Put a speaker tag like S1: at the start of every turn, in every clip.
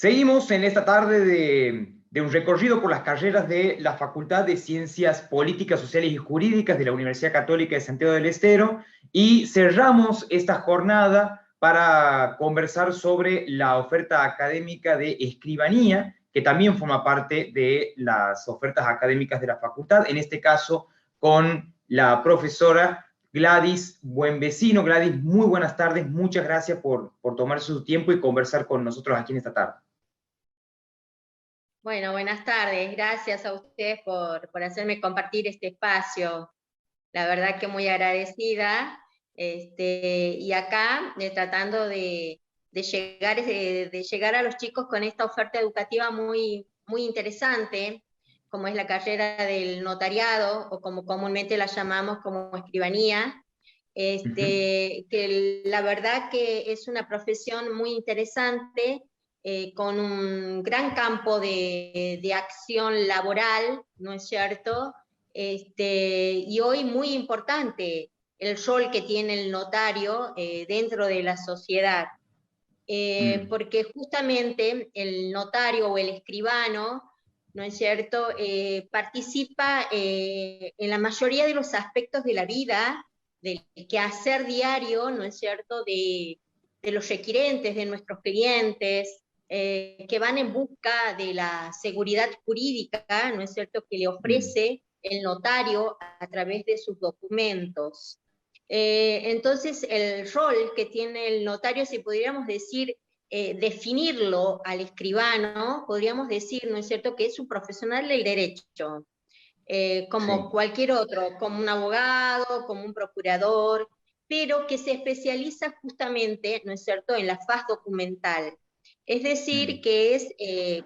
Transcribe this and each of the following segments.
S1: Seguimos en esta tarde de un recorrido por las carreras de la Facultad de Ciencias Políticas, Sociales y Jurídicas de la Universidad Católica de Santiago del Estero y cerramos esta jornada para conversar sobre la oferta académica de escribanía, que también forma parte de las ofertas académicas de la facultad, en este caso con la profesora Gladys Buenvecino. Gladys, muy buenas tardes, muchas gracias por tomarse su tiempo y conversar con nosotros aquí en esta tarde.
S2: Bueno, buenas tardes. Gracias a ustedes por hacerme compartir este espacio. La verdad que muy agradecida. Y acá tratando de llegar a los chicos con esta oferta educativa muy, muy interesante, como es la carrera del notariado, o como comúnmente la llamamos como escribanía. Que la verdad que es una profesión muy interesante, con un gran campo de acción laboral, ¿no es cierto? Y hoy muy importante el rol que tiene el notario dentro de la sociedad, porque justamente el notario o el escribano, ¿no es cierto?, participa en la mayoría de los aspectos de la vida, del quehacer diario, ¿no es cierto?, de los requirentes, de nuestros clientes, que van en busca de la seguridad jurídica, ¿no es cierto?, que le ofrece el notario a través de sus documentos. Entonces, el rol que tiene el notario, si pudiéramos decir, definirlo al escribano, podríamos decir, ¿no es cierto?, que es un profesional del derecho, como cualquier otro, como un abogado, como un procurador, pero que se especializa justamente, ¿no es cierto?, en la faz documental. Es decir, que es,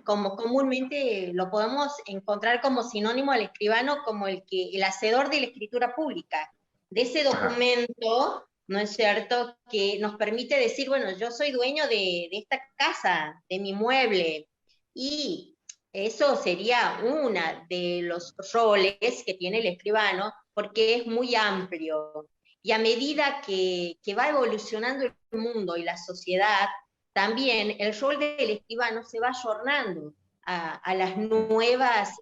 S2: como comúnmente lo podemos encontrar como sinónimo al escribano, como el hacedor de la escritura pública, de ese documento, ¿no es cierto?, que nos permite decir, bueno, yo soy dueño de esta casa, de mi mueble, y eso sería uno de los roles que tiene el escribano, porque es muy amplio. Y a medida que va evolucionando el mundo y la sociedad, también el rol del escribano se va ayornando a las nuevas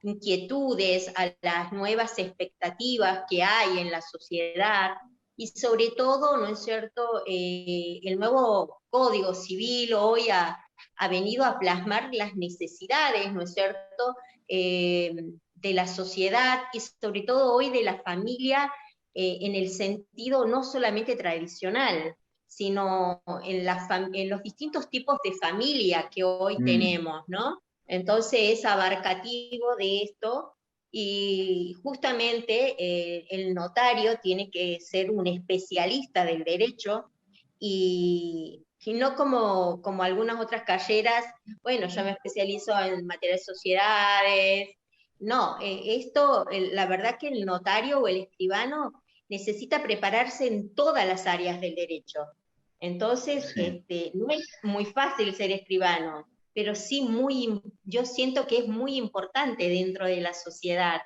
S2: inquietudes, a las nuevas expectativas que hay en la sociedad, y sobre todo, ¿no es cierto?, el nuevo Código Civil hoy ha venido a plasmar las necesidades, ¿no es cierto?, de la sociedad y sobre todo hoy de la familia, en el sentido no solamente tradicional, sino en los distintos tipos de familia que hoy tenemos, ¿no? Entonces es abarcativo de esto, y justamente el notario tiene que ser un especialista del derecho, y no como algunas otras carreras, bueno, yo me especializo en materia de sociedades. No, la verdad que el notario o el escribano necesita prepararse en todas las áreas del derecho. Entonces, no es muy fácil ser escribano, pero sí yo siento que es muy importante dentro de la sociedad,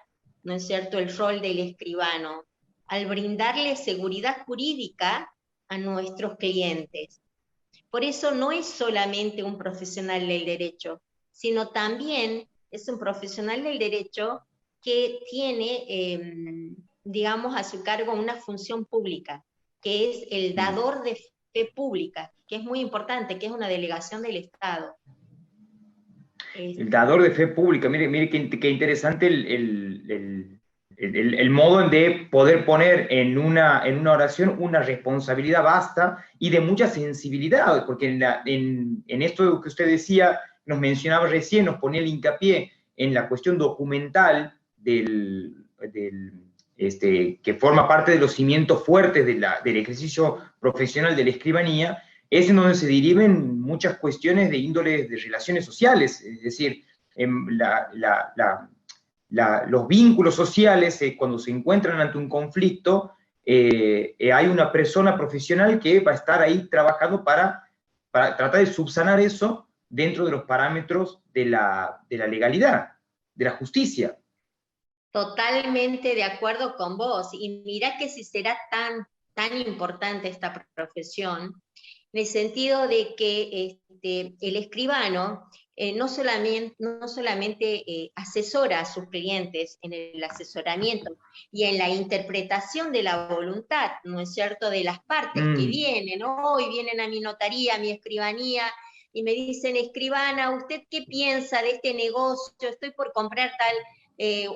S2: ¿no es cierto?, el rol del escribano, al brindarle seguridad jurídica a nuestros clientes. Por eso no es solamente un profesional del derecho, sino también es un profesional del derecho que tiene, digamos, a su cargo una función pública, que es el dador de fe pública, que es muy importante, que es una delegación del Estado.
S1: El dador de fe pública, mire qué interesante el modo de poder poner en una oración una responsabilidad vasta y de mucha sensibilidad, porque en esto que usted decía, nos mencionaba recién, nos ponía el hincapié en la cuestión documental que forma parte de los cimientos fuertes del ejercicio profesional de la escribanía, es en donde se deriven muchas cuestiones de índole de relaciones sociales, es decir, los vínculos sociales, cuando se encuentran ante un conflicto, hay una persona profesional que va a estar ahí trabajando para tratar de subsanar eso dentro de los parámetros de la legalidad, de la justicia.
S2: Totalmente de acuerdo con vos, y mirá que si será tan importante esta profesión, en el sentido de que el escribano no solamente asesora a sus clientes en el asesoramiento y en la interpretación de la voluntad, ¿no es cierto?, de las partes que vienen, hoy vienen a mi notaría, a mi escribanía, y me dicen, escribana, ¿usted qué piensa de este negocio? Estoy por comprar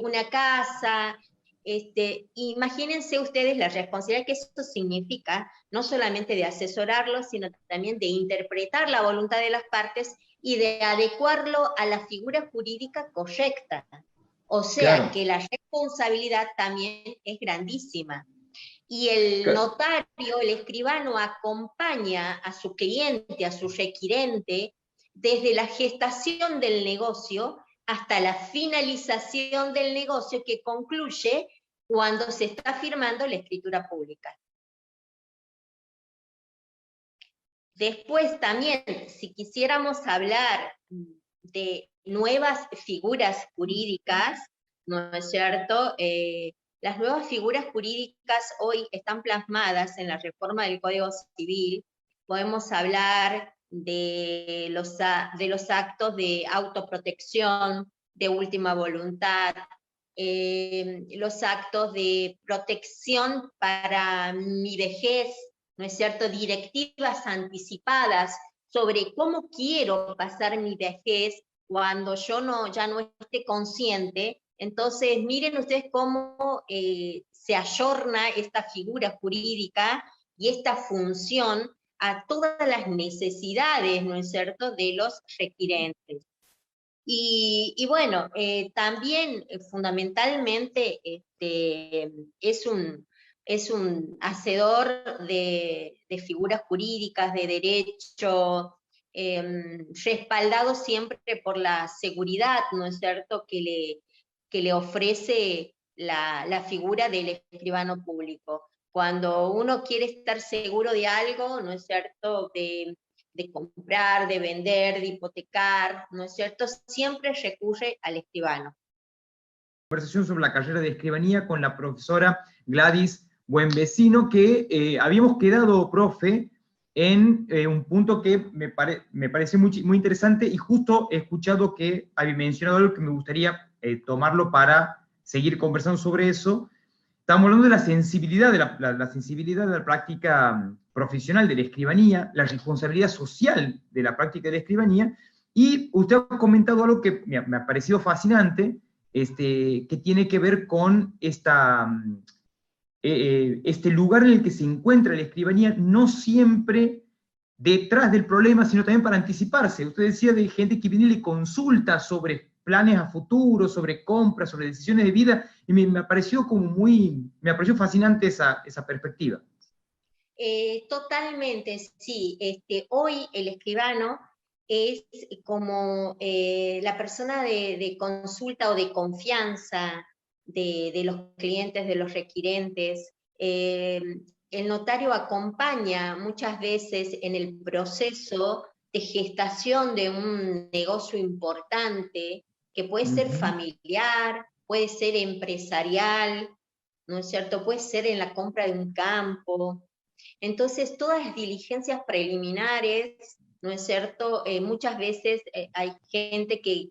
S2: una casa. Imagínense ustedes la responsabilidad que eso significa, no solamente de asesorarlos, sino también de interpretar la voluntad de las partes y de adecuarlo a la figura jurídica correcta. O sea,
S1: claro,
S2: que la responsabilidad también es grandísima. Y el notario, el escribano, acompaña a su cliente, a su requirente, desde la gestación del negocio hasta la finalización del negocio, que concluye cuando se está firmando la escritura pública. Después también, si quisiéramos hablar de nuevas figuras jurídicas, ¿no es cierto?, las nuevas figuras jurídicas hoy están plasmadas en la reforma del Código Civil. Podemos hablar de los actos de autoprotección, de última voluntad, los actos de protección para mi vejez, ¿no es cierto?, directivas anticipadas sobre cómo quiero pasar mi vejez cuando yo ya no esté consciente. Entonces, miren ustedes cómo se ayorna esta figura jurídica y esta función a todas las necesidades, ¿no es cierto?, de los requirentes. Y bueno, también fundamentalmente es un hacedor de figuras jurídicas, de derecho, respaldado siempre por la seguridad, ¿no es cierto?, que le ofrece la figura del escribano público. Cuando uno quiere estar seguro de algo, ¿no es cierto?, de comprar, de vender, de hipotecar, ¿no es cierto?, siempre recurre al escribano.
S1: Conversación sobre la carrera de escribanía con la profesora Gladys Buenvecino, que habíamos quedado, profe, en un punto que me parece muy interesante, y justo he escuchado que había mencionado algo que me gustaría tomarlo para seguir conversando sobre eso. Estamos hablando de la sensibilidad la sensibilidad de la práctica profesional de la escribanía, la responsabilidad social de la práctica de la escribanía, y usted ha comentado algo que me ha parecido fascinante, que tiene que ver con este lugar en el que se encuentra la escribanía, no siempre detrás del problema, sino también para anticiparse. Usted decía de gente que viene y le consulta sobre planes a futuro, sobre compras, sobre decisiones de vida, y me pareció me pareció fascinante esa perspectiva.
S2: Totalmente, sí. Hoy el escribano es como la persona de consulta o de confianza de los clientes, de los requirentes. El notario acompaña muchas veces en el proceso de gestación de un negocio importante, que puede ser familiar, puede ser empresarial, ¿no es cierto?, puede ser en la compra de un campo. Entonces, todas las diligencias preliminares, ¿no es cierto?, muchas veces hay gente que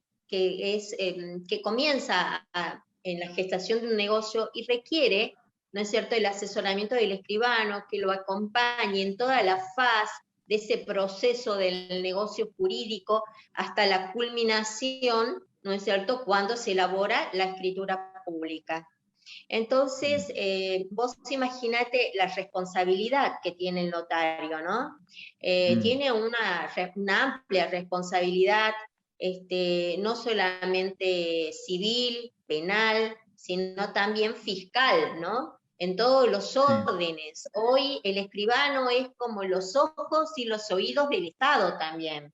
S2: comienza en la gestación de un negocio y requiere, ¿no es cierto?, el asesoramiento del escribano, que lo acompañe en toda la faz de ese proceso del negocio jurídico hasta la culminación, ¿no es cierto?, cuando se elabora la escritura pública. Entonces, vos imaginate la responsabilidad que tiene el notario, ¿no? Tiene una amplia responsabilidad, no solamente civil, penal, sino también fiscal, ¿no? En todos los órdenes. Hoy el escribano es como los ojos y los oídos del Estado también.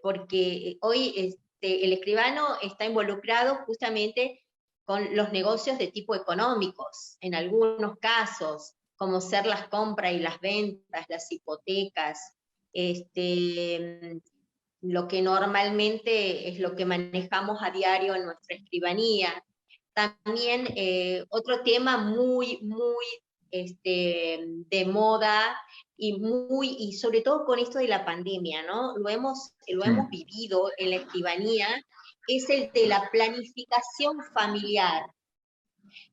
S2: Porque hoy el escribano está involucrado justamente con los negocios de tipo económicos, en algunos casos, como ser las compras y las ventas, las hipotecas, lo que normalmente es lo que manejamos a diario en nuestra escribanía. También otro tema muy de moda y sobre todo con esto de la pandemia, ¿no? Lo
S1: Sí,
S2: hemos vivido en la escribanía, es el de la planificación familiar.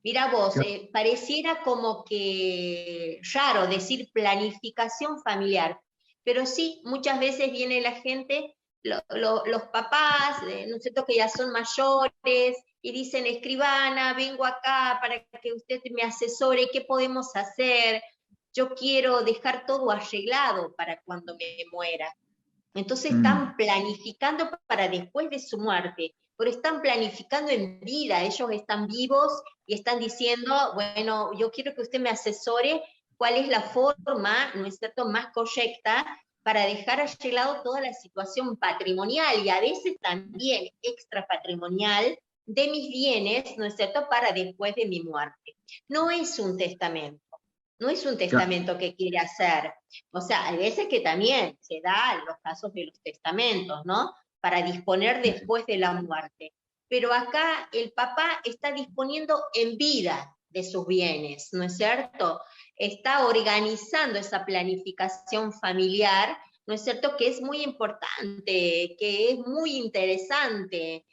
S2: Mira vos,
S1: claro,
S2: pareciera como que raro decir planificación familiar, pero sí, muchas veces viene la gente, los papás, ¿no es cierto?, que ya son mayores, y dicen, escribana, vengo acá para que usted me asesore, ¿qué podemos hacer? Yo quiero dejar todo arreglado para cuando me muera. Entonces
S1: mm,
S2: están planificando para después de su muerte, pero están planificando en vida, ellos están vivos y están diciendo, bueno, yo quiero que usted me asesore cuál es la forma, ¿no es cierto?, más correcta para dejar arreglado toda la situación patrimonial y a veces también extra patrimonial de mis bienes, ¿no es cierto?, para después de mi muerte. No es un testamento, no es un
S1: claro,
S2: testamento que quiere hacer, o sea, hay veces que también se da los casos de los testamentos, ¿no? Para disponer
S1: sí, sí,
S2: después de la muerte. Pero acá el papá está disponiendo en vida de sus bienes, ¿no es cierto? Está organizando esa planificación familiar, ¿no es cierto? Que es muy importante, que es muy interesante,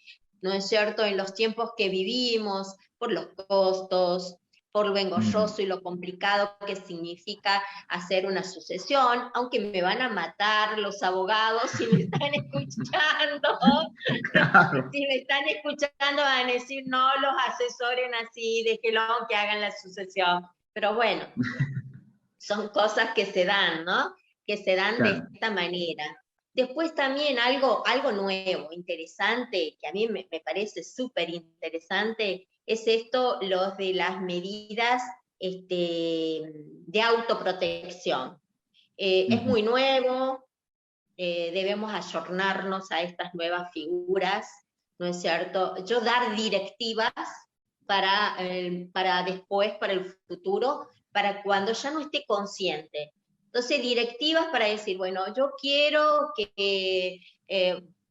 S2: ¿no es cierto? En los tiempos que vivimos, por los costos, por lo
S1: mm,
S2: engorroso y lo complicado que significa hacer una sucesión, aunque me van a matar los abogados si me están escuchando,
S1: claro,
S2: si me están escuchando van a decir, no los asesoren así, déjenlo que hagan la sucesión. Pero bueno, son cosas que se dan, ¿no? Que se dan de
S1: claro,
S2: esta manera. Después también algo nuevo, interesante, que a mí me parece súper interesante, es esto, los de las medidas de autoprotección. Es
S1: ujú,
S2: muy nuevo, debemos ayornarnos a estas nuevas figuras, ¿no es cierto? Yo dar directivas para después, para el futuro, para cuando ya no esté consciente. Entonces, directivas para decir, bueno, yo quiero que,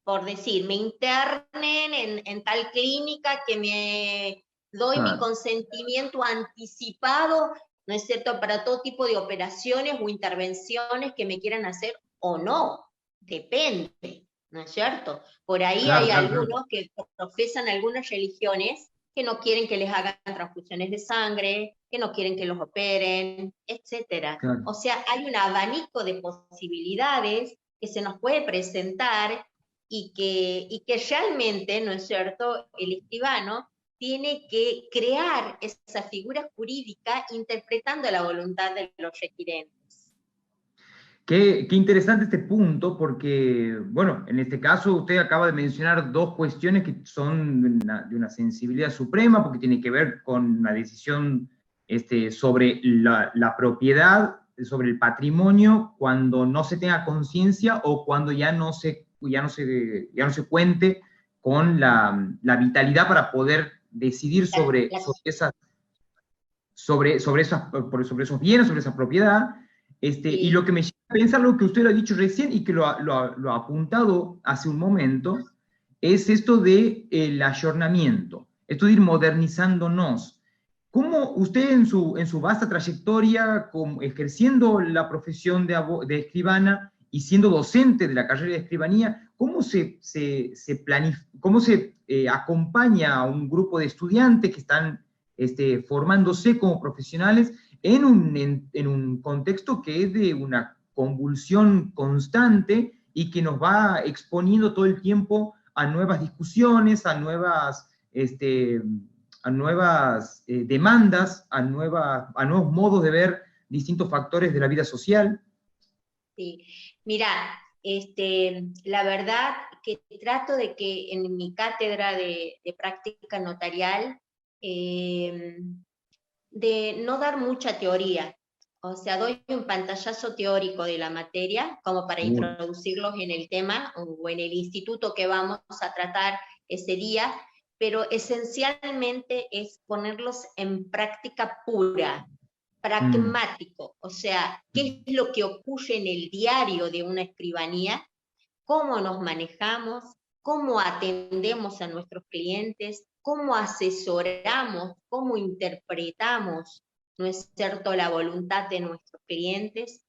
S2: por decir, me internen en tal clínica, que me doy mi
S1: claro,
S2: consentimiento anticipado, ¿no es cierto?, para todo tipo de operaciones o intervenciones que me quieran hacer o no, depende, ¿no es cierto? Por ahí
S1: claro,
S2: hay
S1: claro, claro,
S2: algunos que profesan algunas religiones que no quieren que les hagan transfusiones de sangre, que no quieren que los operen, etcétera.
S1: claro.
S2: O sea, hay un abanico de posibilidades que se nos puede presentar y que realmente, ¿no es cierto?, el escribano tiene que crear esa figura jurídica interpretando la voluntad de los requirentes.
S1: Qué interesante este punto, porque, bueno, en este caso usted acaba de mencionar dos cuestiones que son de una sensibilidad suprema, porque tiene que ver con una decisión sobre la propiedad, sobre el patrimonio, cuando no se tenga conciencia o cuando ya no se cuente con la vitalidad para poder decidir
S2: La,
S1: sobre,
S2: la,
S1: sobre esos bienes, sobre esa propiedad. Y lo
S2: sí,
S1: que me lleva a pensar, lo que usted lo ha dicho recién y que lo ha apuntado hace un momento, es esto del ayornamiento, esto de ir modernizándonos. ¿Cómo usted en su vasta trayectoria, ejerciendo la profesión de escribana y siendo docente de la carrera de escribanía, cómo se acompaña a un grupo de estudiantes que están formándose como profesionales en un contexto que es de una convulsión constante y que nos va exponiendo todo el tiempo a nuevas discusiones, a nuevas demandas, a nuevos modos de ver distintos factores de la vida social?
S2: sí. Mira, la verdad que trato de que en mi cátedra de práctica notarial, eh, de no dar mucha teoría. O sea, doy un pantallazo teórico de la materia como para
S1: Uy,
S2: introducirlos en el tema o en el instituto que vamos a tratar ese día, pero esencialmente es ponerlos en práctica pura,
S1: mm,
S2: pragmático, o sea, qué
S1: mm,
S2: es lo que ocurre en el diario de una escribanía, cómo nos manejamos, cómo atendemos a nuestros clientes, cómo asesoramos, cómo interpretamos ¿no es cierto?, la voluntad de nuestros clientes.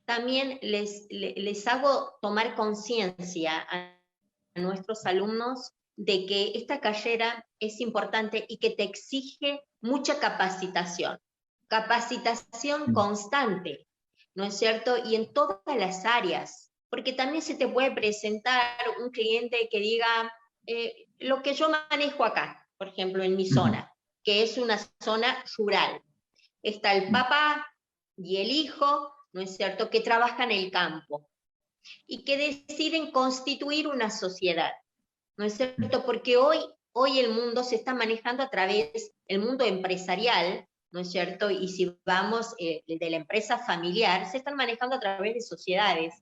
S2: También les hago tomar conciencia a nuestros alumnos de que esta carrera es importante y que te exige mucha capacitación constante, ¿no es cierto? Y en todas las áreas, porque también se te puede presentar un cliente que diga, lo que yo manejo acá, por ejemplo, en mi zona, que es una zona rural. Está el papá y el hijo, ¿no es cierto?, que trabajan en el campo y que deciden constituir una sociedad, ¿no es cierto? Porque hoy el mundo se está manejando a través, el mundo empresarial, ¿no es cierto? Y si vamos de la empresa familiar, se están manejando a través de sociedades,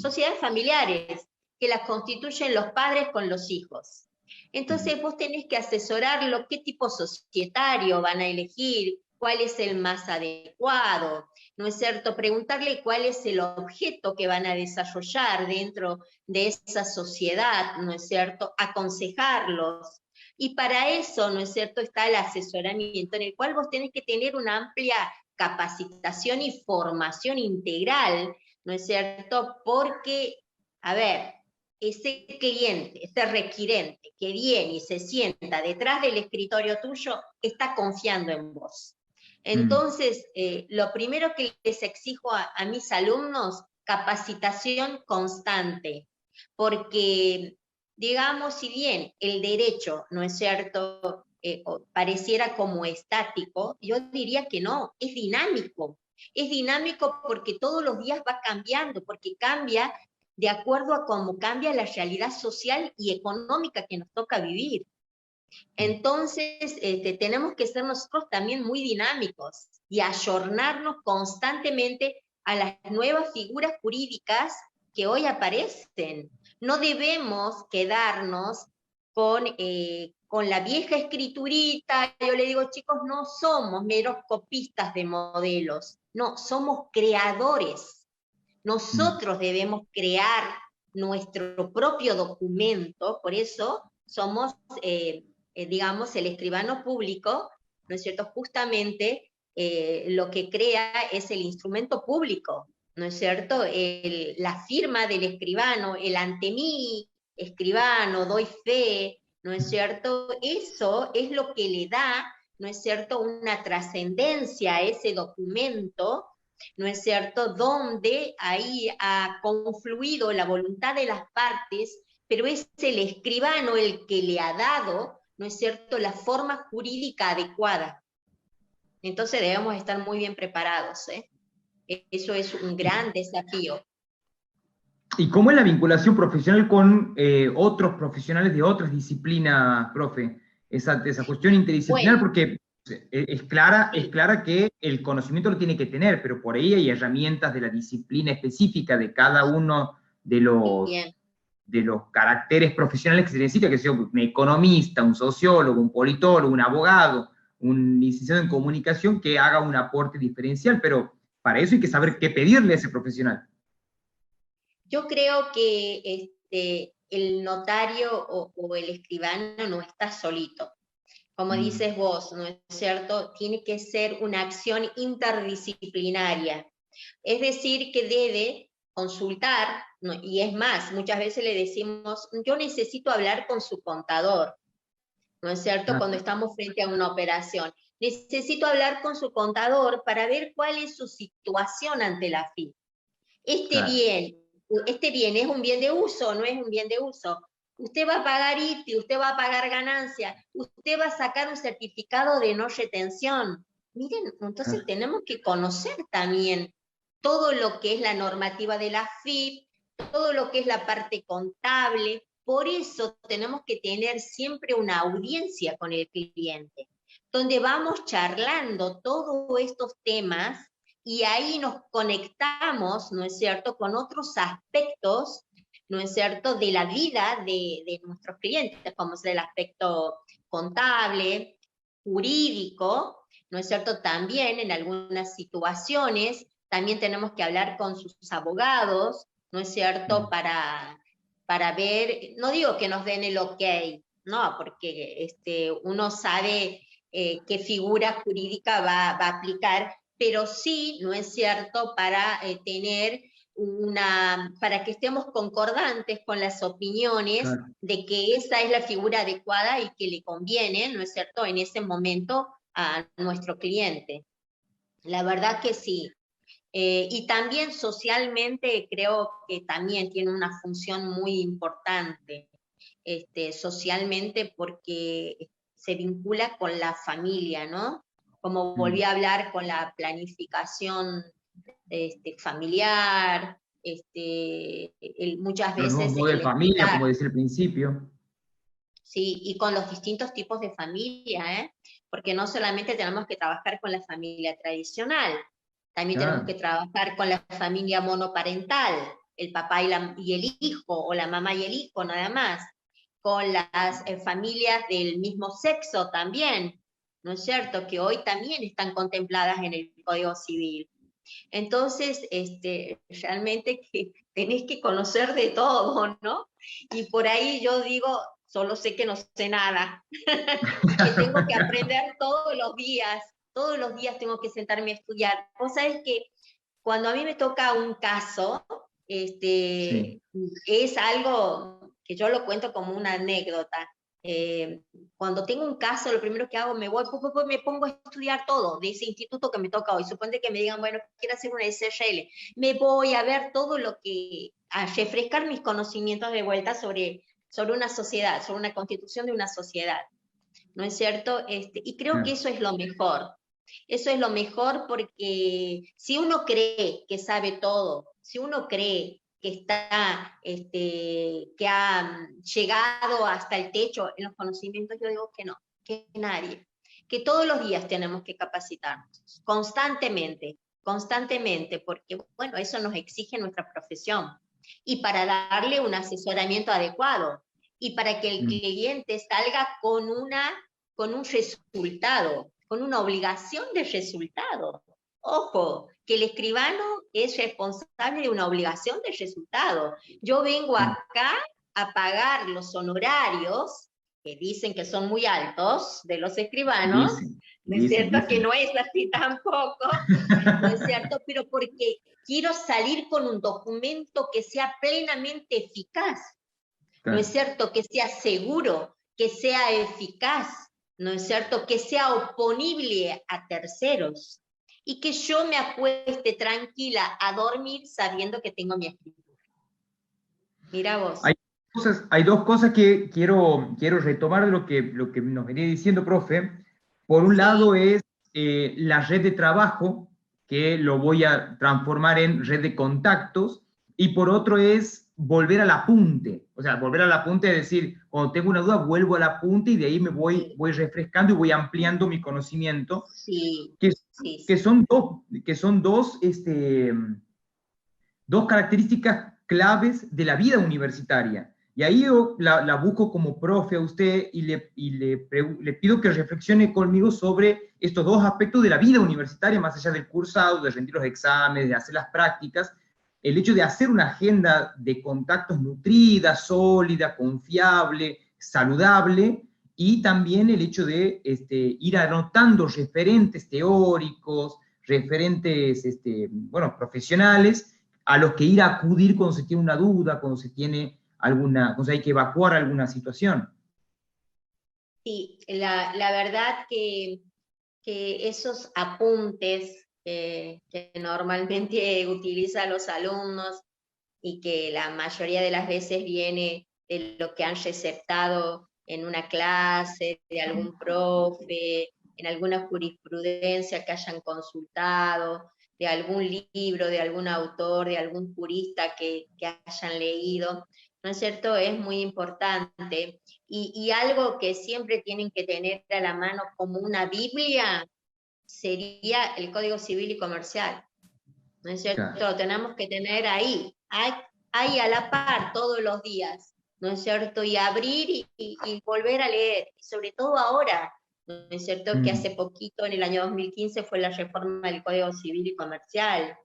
S2: sociedades familiares, que las constituyen los padres con los hijos. Entonces vos tenés que asesorarlo, qué tipo societario van a elegir, cuál es el más adecuado, ¿no es cierto? Preguntarle cuál es el objeto que van a desarrollar dentro de esa sociedad, ¿no es cierto? Aconsejarlos. Y para eso, ¿no es cierto?, está el asesoramiento, en el cual vos tenés que tener una amplia capacitación y formación integral, ¿no es cierto? Porque, a ver, ese cliente, ese requirente que viene y se sienta detrás del escritorio tuyo, está confiando en vos. Entonces, lo primero que les exijo a mis alumnos, capacitación constante, porque, digamos, si bien el derecho, ¿no es cierto?, pareciera como estático, yo diría que no, es dinámico. Es dinámico porque todos los días va cambiando, porque cambia de acuerdo a cómo cambia la realidad social y económica que nos toca vivir. Entonces, tenemos que ser nosotros también muy dinámicos y ayornarnos constantemente a las nuevas figuras jurídicas que hoy aparecen. No debemos quedarnos con la vieja escriturita. Yo le digo, chicos, no somos meros copistas de modelos, no, somos creadores. Nosotros debemos crear nuestro propio documento, por eso somos, digamos, el escribano público, ¿no es cierto? Justamente lo que crea es el instrumento público, ¿no es cierto? La firma del escribano, el ante mí, escribano, doy fe, ¿no es cierto? Eso es lo que le da, ¿no es cierto?, una trascendencia a ese documento, ¿no es cierto?, donde ahí ha confluido la voluntad de las partes, pero es el escribano el que le ha dado, ¿no es cierto?, la forma jurídica adecuada. Entonces debemos estar muy bien preparados, ¿eh? Eso es un gran desafío.
S1: ¿Y cómo es la vinculación profesional con otros profesionales de otras disciplinas, profe? Esa cuestión interdisciplinar,
S2: Bueno,
S1: porque es clara que el conocimiento lo tiene que tener, pero por ahí hay herramientas de la disciplina específica de cada uno de los caracteres profesionales que se necesita, que sea un economista, un sociólogo, un politólogo, un abogado, un licenciado en comunicación que haga un aporte diferencial, pero para eso hay que saber qué pedirle a ese profesional.
S2: Yo creo que el notario o el escribano no está solito. Como dices vos, ¿no es cierto?, tiene que ser una acción interdisciplinaria. Es decir, que debe consultar, ¿no? Y es más, muchas veces le decimos, yo necesito hablar con su contador, ¿no es cierto?, cuando estamos frente a una operación. Necesito hablar con su contador para ver cuál es su situación ante la FIP. Este bien es un bien de uso, no es un bien de uso. Usted va a pagar ITI, usted va a pagar ganancia, usted va a sacar un certificado de no retención. Miren, entonces tenemos que conocer también todo lo que es la normativa de la FIP, todo lo que es la parte contable. Por eso tenemos que tener siempre una audiencia con el cliente, donde vamos charlando todos estos temas y ahí nos conectamos, ¿no es cierto?, con otros aspectos, ¿no es cierto?, de la vida de nuestros clientes, como es el aspecto contable, jurídico, ¿no es cierto?, también en algunas situaciones, también tenemos que hablar con sus abogados, ¿no es cierto?, para ver, no digo que nos den el ok, no, porque uno sabe qué figura jurídica va a aplicar, pero sí, ¿no es cierto?, para tener para que estemos concordantes con las opiniones
S1: Claro.
S2: de que esa es la figura adecuada y que le conviene, ¿no es cierto?, en ese momento a nuestro cliente. La verdad que sí. Y también socialmente creo que también tiene una función muy importante, socialmente, porque se vincula con la familia, ¿no? Como volví a hablar con la planificación familiar, muchas
S1: Los nuevos
S2: veces
S1: modelos de
S2: el
S1: familia, como
S2: escuchar,
S1: decía al principio.
S2: ¿sí? Y con los distintos tipos de familia, ¿eh? Porque no solamente tenemos que trabajar con la familia tradicional, también tenemos
S1: Claro.
S2: que trabajar con la familia monoparental, el papá y el hijo, o la mamá y el hijo, nada más. Con las familias del mismo sexo también, ¿no es cierto? Que hoy también están contempladas en el Código Civil. Entonces, realmente que tenés que conocer de todo, ¿no? Y por ahí yo digo, solo sé que no sé nada, que tengo que aprender todos los días tengo que sentarme a estudiar. Vos sabés que cuando a mí me toca un caso,
S1: Sí.
S2: es algo que yo lo cuento como una anécdota. Cuando tengo un caso, lo primero que hago, me me pongo a estudiar todo de ese instituto que me toca hoy. Suponte que me digan, bueno, quiero hacer una SRL. Me voy a ver todo lo que, a refrescar mis conocimientos de vuelta sobre una sociedad, sobre una constitución de una sociedad. ¿No es cierto? Y creo que
S1: Claro.
S2: eso es lo mejor. Eso es lo mejor porque si uno cree que sabe todo, si uno cree que está, que ha llegado hasta el techo en los conocimientos, yo digo que no, que nadie. Que todos los días tenemos que capacitarnos, constantemente, constantemente, porque, bueno, eso nos exige nuestra profesión. Y para darle un asesoramiento adecuado, y para que el
S1: Mm.
S2: cliente salga con un resultado, con una obligación de resultado. Ojo, que el escribano es responsable de una obligación de resultado. Yo vengo
S1: Claro.
S2: acá a pagar los honorarios, que dicen que son muy altos, de los escribanos,
S1: Dicen,
S2: ¿no es
S1: dicen,
S2: cierto? Que
S1: dicen.
S2: no es así tampoco, ¿no es cierto? Pero porque quiero salir con un documento que sea plenamente eficaz, ¿no es
S1: Claro.
S2: cierto? Que sea seguro, que sea eficaz, ¿no es cierto? Que sea oponible a terceros y que yo me acueste tranquila a dormir sabiendo que tengo mi escritura. Mira vos.
S1: Hay hay dos cosas que quiero retomar de lo que nos venía diciendo, profe. Por un lado
S2: Sí,
S1: es la red de trabajo, que lo voy a transformar en red de contactos, y por otro es volver al apunte. O sea, volver al apunte es decir, cuando tengo una duda, vuelvo al apunte y de ahí
S2: sí,
S1: voy refrescando y voy ampliando mi conocimiento,
S2: sí,
S1: que,
S2: sí,
S1: que
S2: sí.
S1: son dos características claves de la vida universitaria. Y ahí yo la busco como profe a usted y le pido que reflexione conmigo sobre estos dos aspectos de la vida universitaria, más allá del cursado, de rendir los exámenes, de hacer las prácticas, el hecho de hacer una agenda de contactos nutrida, sólida, confiable, saludable, y también el hecho de ir anotando referentes teóricos, referentes bueno, profesionales, a los que ir a acudir cuando se tiene una duda, cuando se tiene cuando hay que evacuar alguna situación.
S2: Sí, la verdad que esos apuntes que normalmente utilizan los alumnos y que la mayoría de las veces viene de lo que han receptado en una clase, de algún profe, en alguna jurisprudencia que hayan consultado, de algún libro, de algún autor, de algún jurista que hayan leído, ¿no es cierto? Es muy importante. Y algo que siempre tienen que tener a la mano como una Biblia sería el Código Civil y Comercial. ¿No es cierto?
S1: Claro.
S2: Lo tenemos que tener ahí a la par todos los días, ¿no es cierto? Y abrir y volver a leer, y sobre todo ahora, ¿no es cierto? Que hace
S1: Mm,
S2: poquito, en el año 2015, fue la reforma del Código Civil y Comercial,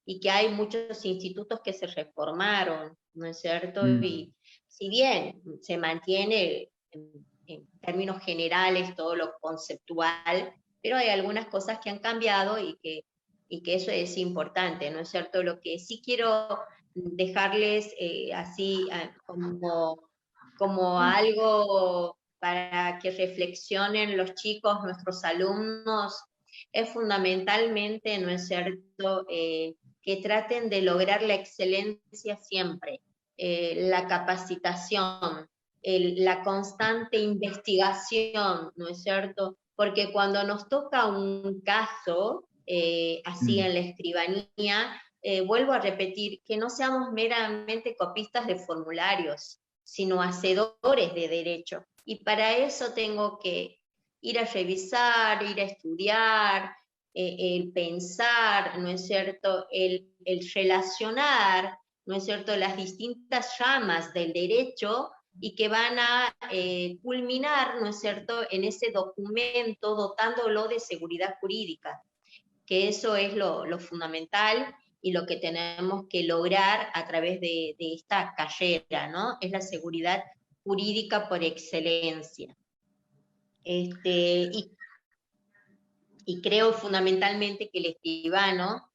S2: y que hay muchos institutos que se reformaron, ¿no es cierto?
S1: mm,
S2: Y si bien se mantiene en términos generales todo lo conceptual, pero hay algunas cosas que han cambiado y que eso es importante, ¿no es cierto? Lo que sí quiero dejarles así como algo para que reflexionen los chicos, nuestros alumnos, es fundamentalmente, ¿no es cierto?, que traten de lograr la excelencia siempre, la capacitación, la constante investigación, ¿no es cierto? Porque cuando nos toca un caso, así en la escribanía, vuelvo a repetir, que no seamos meramente copistas de formularios, sino hacedores de derecho. Y para eso tengo que ir a revisar, ir a estudiar, el pensar, ¿no es cierto?, el relacionar, ¿no es cierto?, las distintas ramas del derecho y que van a culminar, ¿no es cierto?, en ese documento dotándolo de seguridad jurídica, que eso es lo fundamental y lo que tenemos que lograr a través de esta carrera, ¿no? Es la seguridad jurídica por excelencia. Y creo fundamentalmente que el escribano,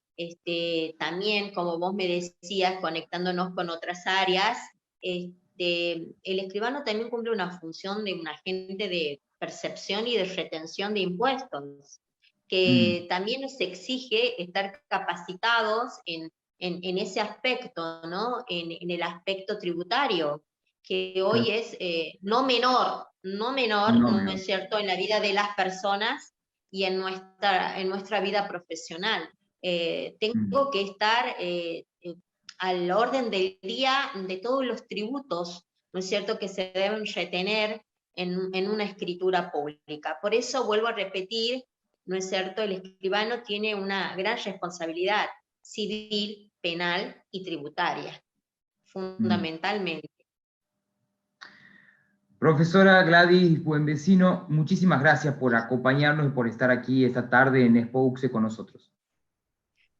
S2: también, como vos me decías, conectándonos con otras áreas, el escribano también cumple una función de un agente de percepción y de retención de impuestos, que también nos exige estar capacitados en ese aspecto, ¿no? En el aspecto tributario, que hoy es no menor, ¿no es cierto?, en la vida de las personas y en nuestra vida profesional. Tengo que estar al orden del día de todos los tributos, ¿no es cierto?, que se deben retener en una escritura pública. Por eso vuelvo a repetir, ¿no es cierto?, el escribano tiene una gran responsabilidad civil, penal y tributaria, fundamentalmente.
S1: Profesora Gladys Buenvecino, muchísimas gracias por acompañarnos y por estar aquí esta tarde en Expo UCSE con nosotros.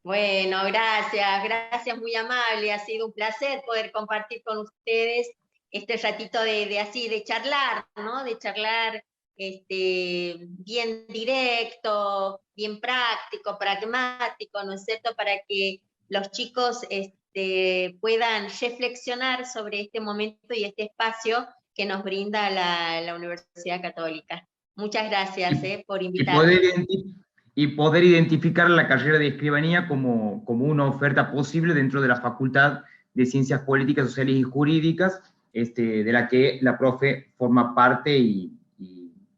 S2: Bueno, gracias, muy amable, ha sido un placer poder compartir con ustedes este ratito de charlar, ¿no? De charlar bien directo, bien práctico, pragmático, ¿no es cierto?, para que los chicos puedan reflexionar sobre este momento y este espacio que nos brinda la Universidad Católica. Muchas gracias por invitarme.
S1: Y poder identificar la carrera de escribanía como una oferta posible dentro de la Facultad de Ciencias Políticas, Sociales y Jurídicas, de la que la profe forma parte y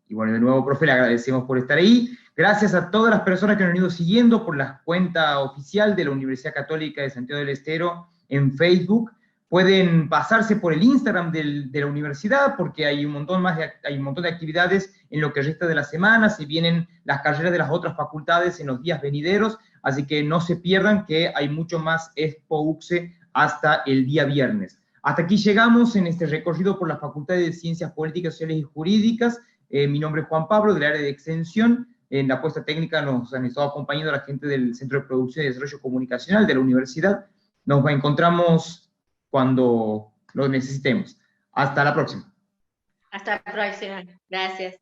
S1: bueno, de nuevo, profe, le agradecemos por estar ahí. Gracias a todas las personas que nos han ido siguiendo por la cuenta oficial de la Universidad Católica de Santiago del Estero en Facebook. Pueden pasarse por el Instagram de la universidad porque hay un montón de actividades en lo que resta de la semana, se vienen las carreras de las otras facultades en los días venideros, así que no se pierdan que hay mucho más Expo UCSE hasta el día viernes. Hasta aquí llegamos en este recorrido por la Facultad de Ciencias Políticas, Sociales y Jurídicas. Mi nombre es Juan Pablo, del área de extensión. En la puesta técnica nos han estado acompañando la gente del Centro de Producción y Desarrollo Comunicacional de la universidad. Nos encontramos cuando lo necesitemos. Hasta la próxima.
S2: Hasta la próxima. Gracias.